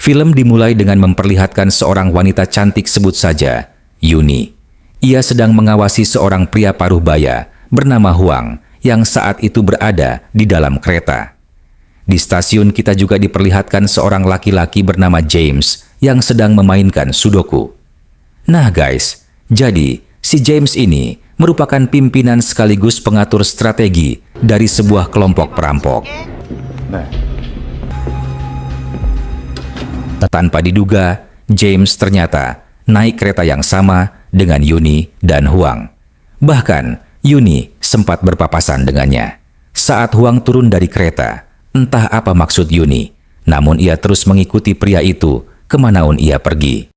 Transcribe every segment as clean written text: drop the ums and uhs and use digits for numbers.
Film dimulai dengan memperlihatkan seorang wanita cantik sebut saja Yuni. Ia sedang mengawasi seorang pria paruh baya bernama Huang yang saat itu berada di dalam kereta. Di stasiun kita juga diperlihatkan seorang laki-laki bernama James yang sedang memainkan sudoku. Nah guys, jadi si James ini merupakan pimpinan sekaligus pengatur strategi dari sebuah kelompok perampok. Tanpa diduga, James ternyata naik kereta yang sama dengan Yuni dan Huang. Bahkan, Yuni sempat berpapasan dengannya. Saat Huang turun dari kereta, entah apa maksud Yuni, namun ia terus mengikuti pria itu kemanaun ia pergi.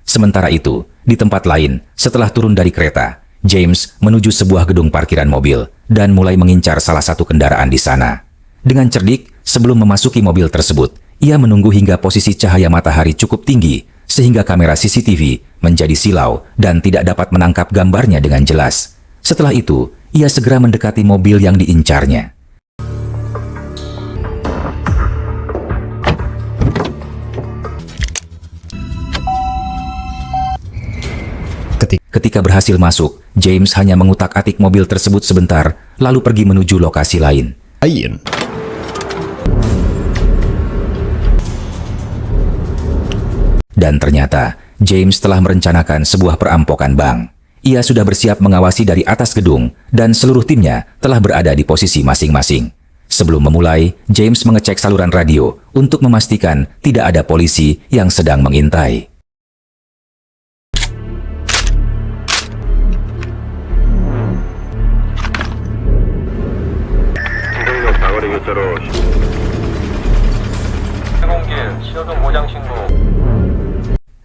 Sementara itu, di tempat lain, setelah turun dari kereta, James menuju sebuah gedung parkiran mobil dan mulai mengincar salah satu kendaraan di sana. Dengan cerdik, sebelum memasuki mobil tersebut, ia menunggu hingga posisi cahaya matahari cukup tinggi sehingga kamera CCTV menjadi silau dan tidak dapat menangkap gambarnya dengan jelas. Setelah itu, ia segera mendekati mobil yang diincarnya. Ketika berhasil masuk, James hanya mengutak-atik mobil tersebut sebentar, lalu pergi menuju lokasi lain. Dan ternyata, James telah merencanakan sebuah perampokan bank. Ia sudah bersiap mengawasi dari atas gedung, dan seluruh timnya telah berada di posisi masing-masing. Sebelum memulai, James mengecek saluran radio untuk memastikan tidak ada polisi yang sedang mengintai.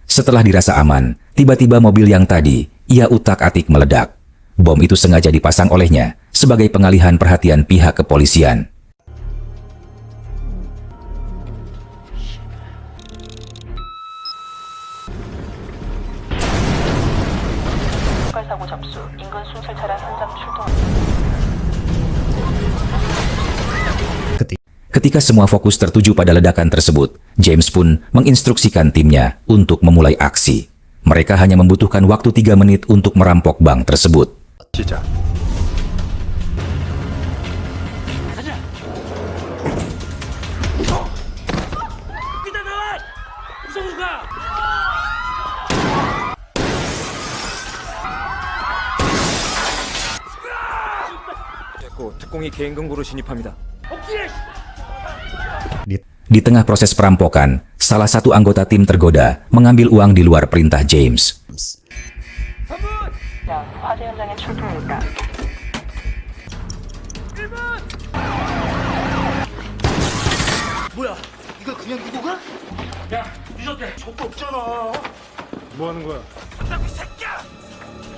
Setelah dirasa aman, tiba-tiba mobil yang tadi ia utak-atik meledak. Bom itu sengaja dipasang olehnya sebagai pengalihan perhatian pihak kepolisian. Ketika semua fokus tertuju pada ledakan tersebut, James pun menginstruksikan timnya untuk memulai aksi. Mereka hanya membutuhkan waktu 3 menit untuk merampok bank tersebut. Di tengah proses perampokan, salah satu anggota tim tergoda mengambil uang di luar perintah James.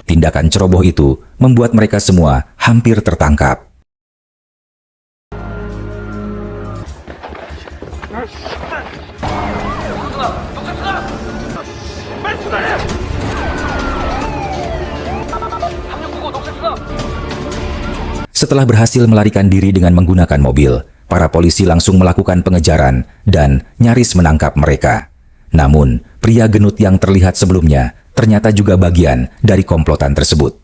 Tindakan ceroboh itu membuat mereka semua hampir tertangkap. Setelah berhasil melarikan diri dengan menggunakan mobil, para polisi langsung melakukan pengejaran dan nyaris menangkap mereka. Namun, pria gendut yang terlihat sebelumnya ternyata juga bagian dari komplotan tersebut.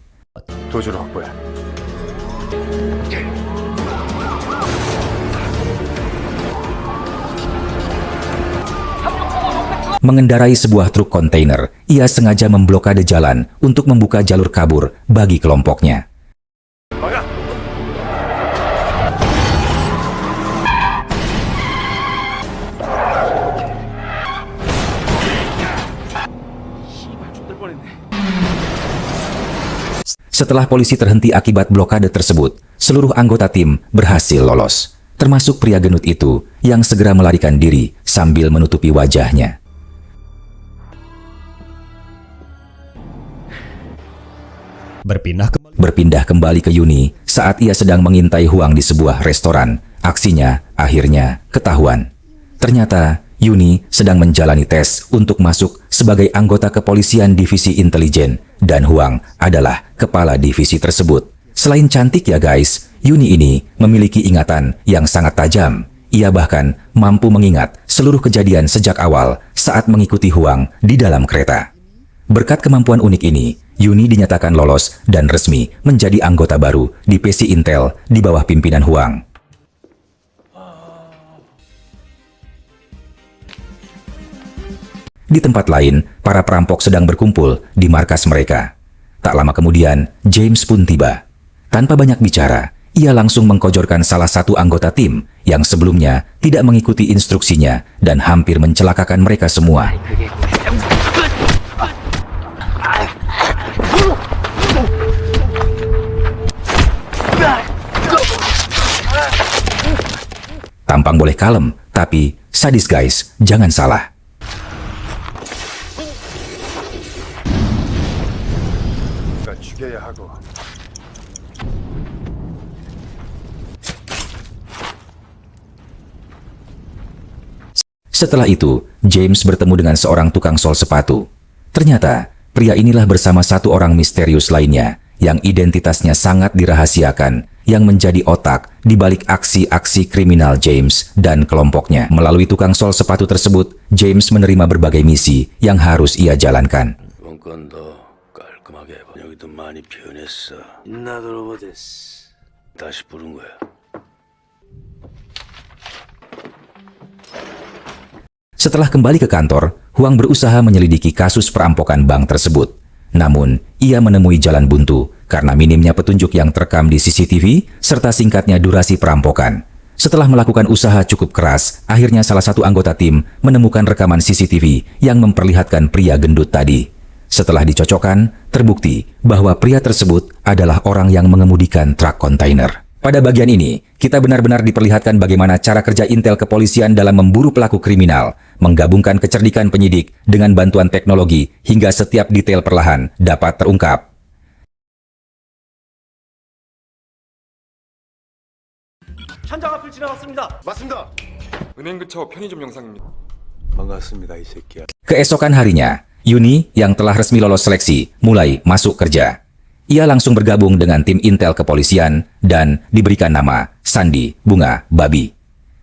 Mengendarai sebuah truk kontainer, ia sengaja memblokade jalan untuk membuka jalur kabur bagi kelompoknya. Setelah polisi terhenti akibat blokade tersebut, seluruh anggota tim berhasil lolos, termasuk pria gendut itu yang segera melarikan diri sambil menutupi wajahnya. Berpindah kembali ke Yuni saat ia sedang mengintai Huang di sebuah restoran. Aksinya akhirnya ketahuan. Ternyata Yuni sedang menjalani tes untuk masuk sebagai anggota kepolisian divisi intelijen dan Huang adalah kepala divisi tersebut. Selain cantik ya guys, Yuni ini memiliki ingatan yang sangat tajam. Ia bahkan mampu mengingat seluruh kejadian sejak awal saat mengikuti Huang di dalam kereta. Berkat kemampuan unik ini, Yuni dinyatakan lolos dan resmi menjadi anggota baru di PC Intel di bawah pimpinan Huang. Di tempat lain, para perampok sedang berkumpul di markas mereka. Tak lama kemudian, James pun tiba. Tanpa banyak bicara, ia langsung mengkojorkan salah satu anggota tim yang sebelumnya tidak mengikuti instruksinya dan hampir mencelakakan mereka semua. Tampang boleh kalem, tapi sadis guys, jangan salah. Setelah itu, James bertemu dengan seorang tukang sol sepatu. Ternyata, pria inilah bersama satu orang misterius lainnya yang identitasnya sangat dirahasiakan, yang menjadi otak di balik aksi-aksi kriminal James dan kelompoknya. Melalui tukang sol sepatu tersebut, James menerima berbagai misi yang harus ia jalankan. Setelah kembali ke kantor, Huang berusaha menyelidiki kasus perampokan bank tersebut. Namun, ia menemui jalan buntu karena minimnya petunjuk yang terekam di CCTV serta singkatnya durasi perampokan. Setelah melakukan usaha cukup keras, akhirnya salah satu anggota tim menemukan rekaman CCTV yang memperlihatkan pria gendut tadi. Setelah dicocokkan, terbukti bahwa pria tersebut adalah orang yang mengemudikan truk kontainer. Pada bagian ini, kita benar-benar diperlihatkan bagaimana cara kerja Intel kepolisian dalam memburu pelaku kriminal, menggabungkan kecerdikan penyidik dengan bantuan teknologi hingga setiap detail perlahan dapat terungkap. 현장 앞을 지나갔습니다. 맞습니다. 은행 근처 편의점 영상입니다. 반갑습니다, 이 새끼야. Keesokan harinya, Yuni yang telah resmi lolos seleksi mulai masuk kerja. Ia langsung bergabung dengan tim Intel kepolisian dan diberikan nama Sandi Bunga Babi.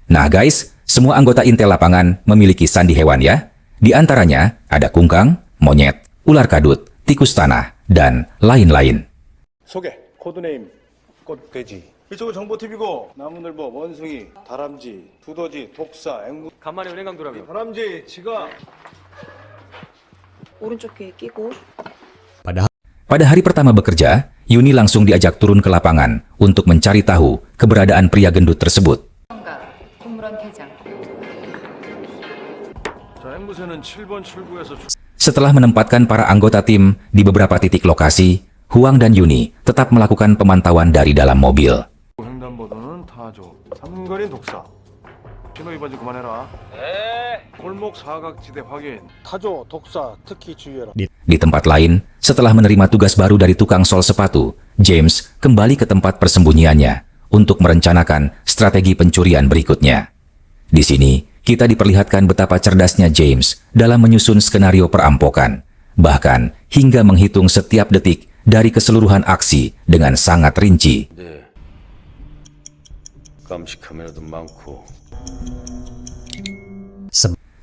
Nah guys, semua anggota Intel lapangan memiliki sandi hewan ya. Di antaranya ada kungkang, monyet, ular kadut, tikus tanah, dan lain-lain. 소개, 코드네임, 꽃돼지. 이쪽은 정보TV고 나무늘보, 원숭이, 다람쥐, 두더지, 독사, 앵무. 간만에 은행 강도라며. 다람쥐, 지가. 오른쪽 귀에 끼고. Pada hari pertama bekerja, Yuni langsung diajak turun ke lapangan untuk mencari tahu keberadaan pria gendut tersebut. 동물원 대장. 자, 앵무새는 7번 출구에서. Setelah menempatkan para anggota tim di beberapa titik lokasi, Huang dan Yuni tetap melakukan pemantauan dari dalam mobil. 횡단보도는 타조, 삼거리는 독사. 신호 위반 좀 그만해라. 네. 골목 사각지대 확인. 타조, 독사, 특히 주의해라. Di tempat lain, setelah menerima tugas baru dari tukang sol sepatu, James kembali ke tempat persembunyiannya untuk merencanakan strategi pencurian berikutnya. Di sini, kita diperlihatkan betapa cerdasnya James dalam menyusun skenario perampokan, bahkan hingga menghitung setiap detik dari keseluruhan aksi dengan sangat rinci.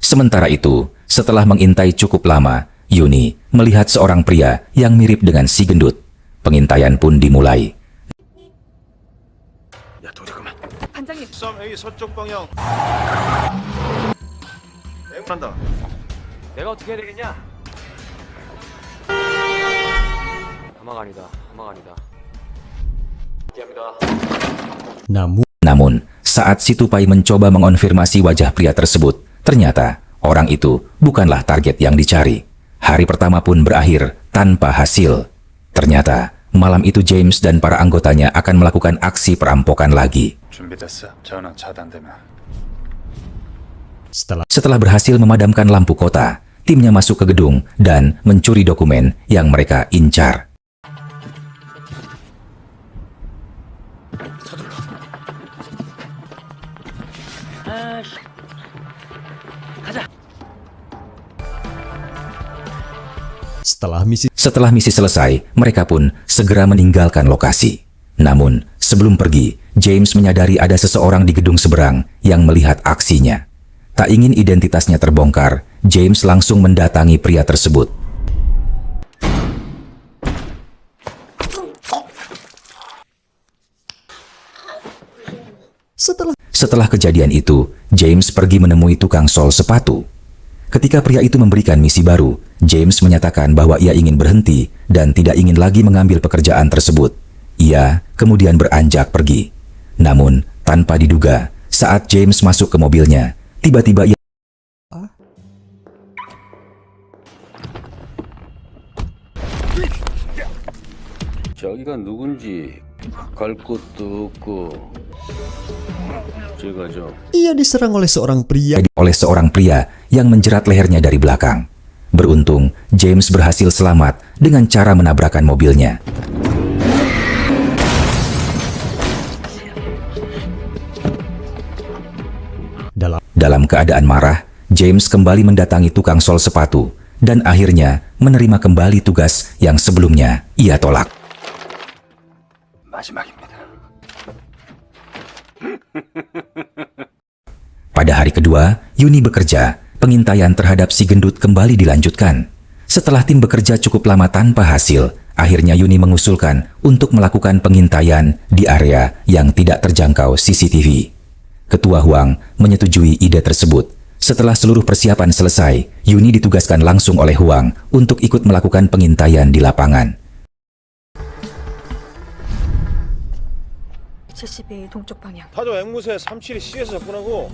Sementara itu, setelah mengintai cukup lama, Yuni melihat seorang pria yang mirip dengan si gendut. Pengintaian pun dimulai. 야, 도저그만. 반장님. 3A 서쪽 방향. 한다. 내가 어떻게 해야 되겠냐? 하마가 아니다. 하마가 아니다. 미안합니다. Namun, saat si tupai mencoba mengonfirmasi wajah pria tersebut, ternyata orang itu bukanlah target yang dicari. Hari pertama pun berakhir tanpa hasil. Ternyata, malam itu James dan para anggotanya akan melakukan aksi perampokan lagi. Setelah berhasil memadamkan lampu kota, timnya masuk ke gedung dan mencuri dokumen yang mereka incar. Setelah misi selesai, mereka pun segera meninggalkan lokasi. Namun, sebelum pergi, James menyadari ada seseorang di gedung seberang yang melihat aksinya. Tak ingin identitasnya terbongkar, James langsung mendatangi pria tersebut. Setelah kejadian itu, James pergi menemui tukang sol sepatu. Ketika pria itu memberikan misi baru, James menyatakan bahwa ia ingin berhenti dan tidak ingin lagi mengambil pekerjaan tersebut. Ia kemudian beranjak pergi. Namun, tanpa diduga, saat James masuk ke mobilnya, tiba-tiba ia 자기가 누군지 갈 곳도 없고 제가 Ia diserang oleh seorang pria oleh seorang pria yang menjerat lehernya dari belakang. Beruntung, James berhasil selamat dengan cara menabrakkan mobilnya. Dalam keadaan marah, James kembali mendatangi tukang sol sepatu dan akhirnya menerima kembali tugas yang sebelumnya ia tolak. Pada hari kedua, Yuni bekerja. Pengintaian terhadap si gendut kembali dilanjutkan. Setelah tim bekerja cukup lama tanpa hasil, akhirnya Yuni mengusulkan untuk melakukan pengintaian di area yang tidak terjangkau CCTV. Ketua Huang menyetujui ide tersebut. Setelah seluruh persiapan selesai, Yuni ditugaskan langsung oleh Huang untuk ikut melakukan pengintaian di lapangan. 72 동쪽 방향. 타조 앵무새 37이 C에서 접근하고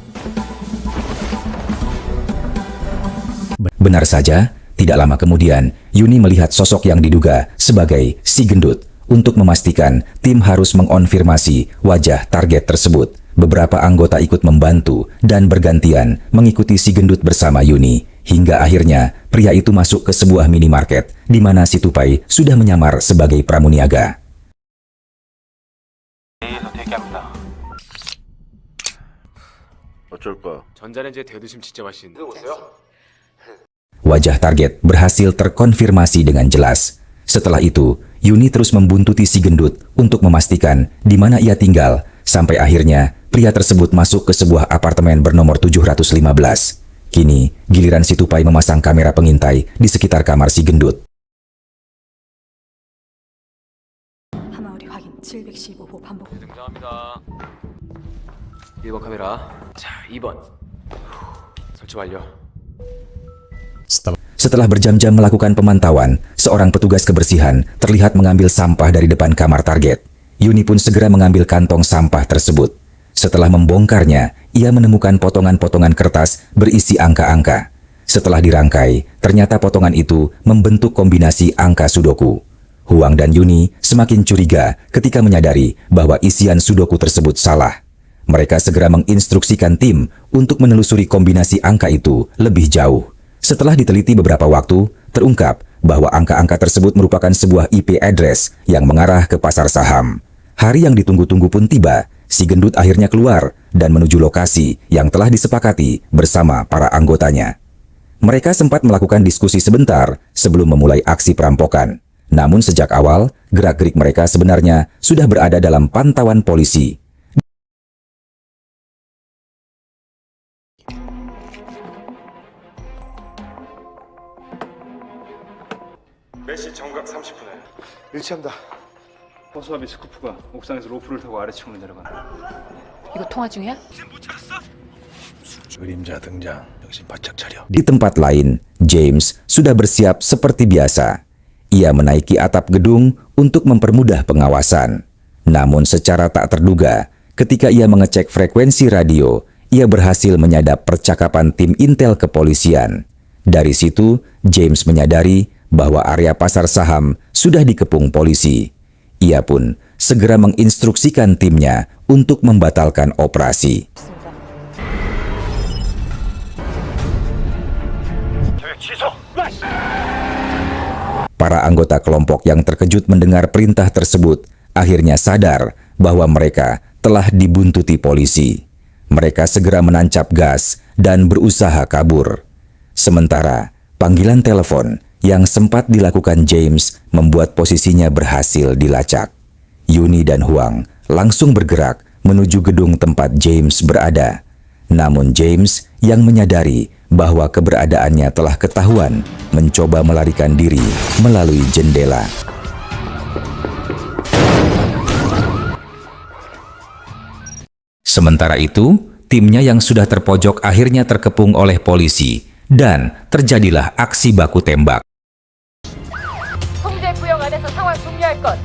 Benar saja, tidak lama kemudian, Yuni melihat sosok yang diduga sebagai si gendut. Untuk memastikan, tim harus mengonfirmasi wajah target tersebut. Beberapa anggota ikut membantu dan bergantian mengikuti si gendut bersama Yuni. Hingga akhirnya, pria itu masuk ke sebuah minimarket di mana si tupai sudah menyamar sebagai pramuniaga. 어쩔까? 전자레인지에 데워드시면 진짜 맛있는데. Wajah target berhasil terkonfirmasi dengan jelas. Setelah itu, Yuni terus membuntuti si gendut untuk memastikan di mana ia tinggal, sampai akhirnya pria tersebut masuk ke sebuah apartemen bernomor 715. Kini, giliran si tupai memasang kamera pengintai di sekitar kamar si gendut. 하마우리 확인 715호 반복. 등장합니다. 1번 카메라. 자, 2번. 설치 완료. Setelah berjam-jam melakukan pemantauan, seorang petugas kebersihan terlihat mengambil sampah dari depan kamar target. Yuni pun segera mengambil kantong sampah tersebut. Setelah membongkarnya, ia menemukan potongan-potongan kertas berisi angka-angka. Setelah dirangkai, ternyata potongan itu membentuk kombinasi angka sudoku. Huang dan Yuni semakin curiga ketika menyadari bahwa isian sudoku tersebut salah. Mereka segera menginstruksikan tim untuk menelusuri kombinasi angka itu lebih jauh. Setelah diteliti beberapa waktu, terungkap bahwa angka-angka tersebut merupakan sebuah IP address yang mengarah ke pasar saham. Hari yang ditunggu-tunggu pun tiba. Si gendut akhirnya keluar dan menuju lokasi yang telah disepakati bersama para anggotanya. Mereka sempat melakukan diskusi sebentar sebelum memulai aksi perampokan. Namun sejak awal, gerak-gerik mereka sebenarnya sudah berada dalam pantauan polisi. 메시 정각 30분에. 일치합니다. 허수아비 스쿠프가 옥상에서 로프를 타고 아래층으로 내려간다. 이거 통화 중이야? 그림자 등장. 정신 바짝 차려. Di tempat lain, James sudah bersiap seperti biasa. Ia menaiki atap gedung untuk mempermudah pengawasan. Namun secara tak terduga, ketika ia mengecek frekuensi radio, ia berhasil menyadap percakapan tim intel kepolisian. Dari situ, James menyadari bahwa area pasar saham sudah dikepung polisi. Ia pun segera menginstruksikan timnya untuk membatalkan operasi. Para anggota kelompok yang terkejut mendengar perintah tersebut akhirnya sadar bahwa mereka telah dibuntuti polisi. Mereka segera menancap gas dan berusaha kabur. Sementara, panggilan telepon yang sempat dilakukan James membuat posisinya berhasil dilacak. Yuni dan Huang langsung bergerak menuju gedung tempat James berada. Namun James yang menyadari bahwa keberadaannya telah ketahuan mencoba melarikan diri melalui jendela. Sementara itu, timnya yang sudah terpojok akhirnya terkepung oleh polisi dan terjadilah aksi baku tembak. 통제 구역 안에서 상황 종료할 것.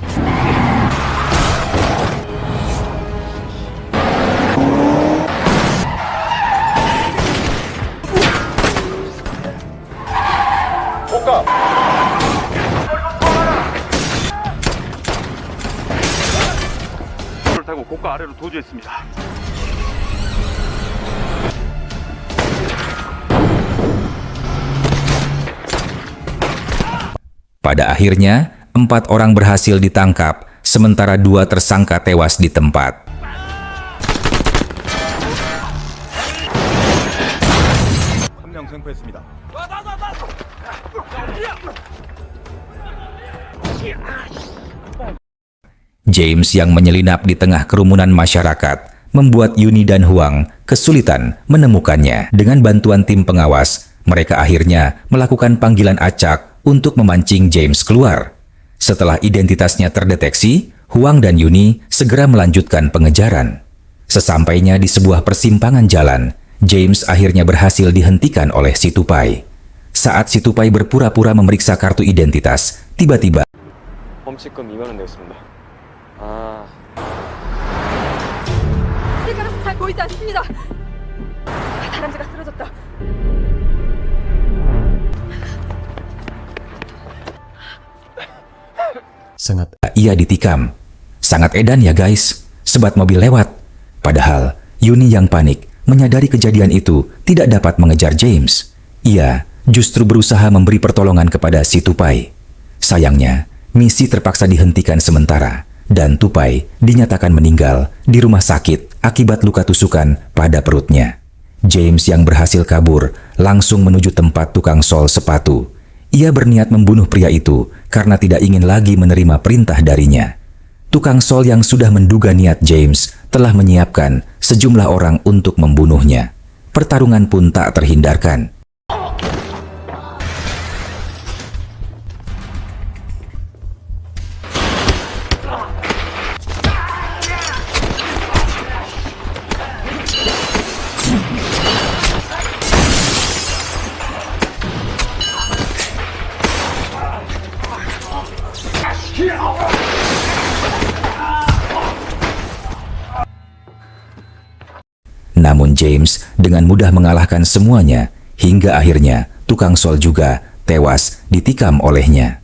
를 타고 고가 아래로 도주했습니다. Pada akhirnya, 4 orang berhasil ditangkap, sementara 2 tersangka tewas di tempat. 한 명 생포했습니다. James yang menyelinap di tengah kerumunan masyarakat membuat Yuni dan Huang kesulitan menemukannya. Dengan bantuan tim pengawas, mereka akhirnya melakukan panggilan acak untuk memancing James keluar. Setelah identitasnya terdeteksi, Huang dan Yuni segera melanjutkan pengejaran. Sesampainya di sebuah persimpangan jalan, James akhirnya berhasil dihentikan oleh si Tupai. Saat si Tupai berpura-pura memeriksa kartu identitas, tiba-tiba 범칙금 2만 원 내겠습니다. 색깔은 잘 보이지 않습니다. 다람쥐가 쓰러졌다. Sangat ia ditikam. Sangat edan ya guys, sebat mobil lewat. Padahal Yuni yang panik menyadari kejadian itu tidak dapat mengejar James. Ia justru berusaha memberi pertolongan kepada si Tupai. Sayangnya, misi terpaksa dihentikan sementara dan Tupai dinyatakan meninggal di rumah sakit akibat luka tusukan pada perutnya. James yang berhasil kabur langsung menuju tempat tukang sol sepatu. Ia berniat membunuh pria itu karena tidak ingin lagi menerima perintah darinya. Tukang sol yang sudah menduga niat James telah menyiapkan sejumlah orang untuk membunuhnya. Pertarungan pun tak terhindarkan. Namun James dengan mudah mengalahkan semuanya hingga akhirnya tukang sol juga tewas ditikam olehnya.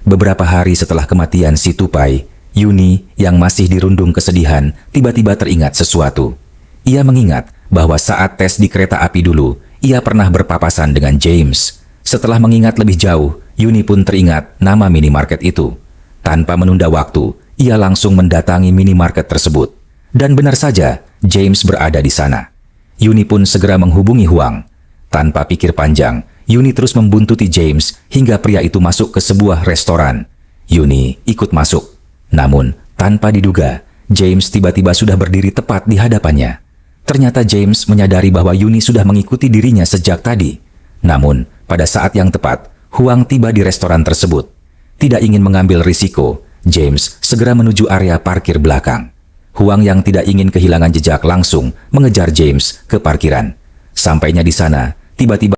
Beberapa hari setelah kematian si Tupai, Yuni yang masih dirundung kesedihan tiba-tiba teringat sesuatu. Ia mengingat bahwa saat tes di kereta api dulu, ia pernah berpapasan dengan James. Setelah mengingat lebih jauh, Yuni pun teringat nama minimarket itu. Tanpa menunda waktu, ia langsung mendatangi minimarket tersebut. Dan benar saja, James berada di sana. Yuni pun segera menghubungi Huang. Tanpa pikir panjang, Yuni terus membuntuti James hingga pria itu masuk ke sebuah restoran. Yuni ikut masuk. Namun, tanpa diduga, James tiba-tiba sudah berdiri tepat di hadapannya. Ternyata James menyadari bahwa Yuni sudah mengikuti dirinya sejak tadi. Namun, pada saat yang tepat, Huang tiba di restoran tersebut. Tidak ingin mengambil risiko, James segera menuju area parkir belakang. Huang yang tidak ingin kehilangan jejak langsung mengejar James ke parkiran. Sampainya di sana, tiba-tiba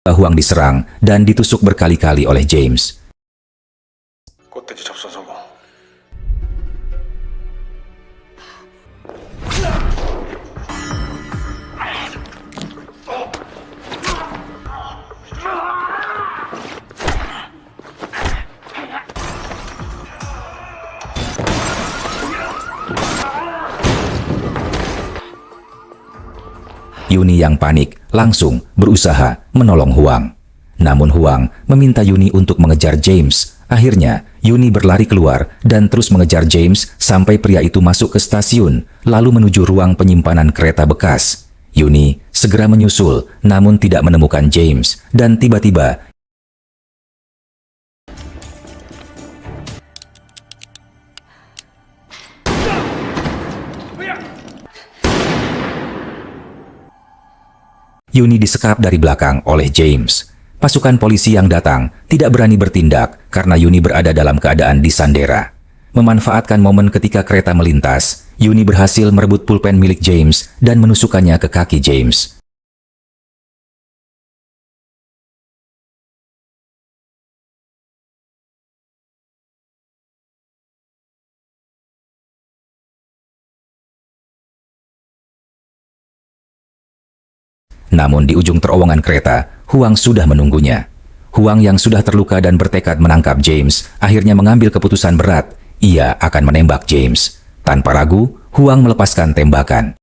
Huang diserang dan ditusuk berkali-kali oleh James. 꽃돼지 접선 성공. Yuni yang panik langsung berusaha menolong Huang. Namun Huang meminta Yuni untuk mengejar James. Akhirnya, Yuni berlari keluar dan terus mengejar James sampai pria itu masuk ke stasiun, lalu menuju ruang penyimpanan kereta bekas. Yuni segera menyusul namun tidak menemukan James dan tiba-tiba Yuni disekap dari belakang oleh James. Pasukan polisi yang datang tidak berani bertindak karena Yuni berada dalam keadaan disandera. Memanfaatkan momen ketika kereta melintas, Yuni berhasil merebut pulpen milik James dan menusukkannya ke kaki James. Namun di ujung terowongan kereta, Huang sudah menunggunya. Huang yang sudah terluka dan bertekad menangkap James, akhirnya mengambil keputusan berat. Ia akan menembak James. Tanpa ragu, Huang melepaskan tembakan.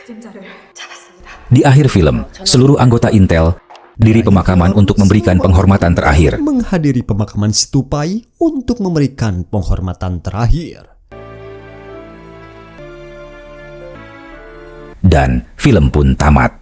그림자를 잡았습니다. Di akhir film, seluruh anggota Intel diri pemakaman untuk memberikan penghormatan terakhir. Menghadiri pemakaman Situpai untuk memberikan penghormatan terakhir. Dan film pun tamat.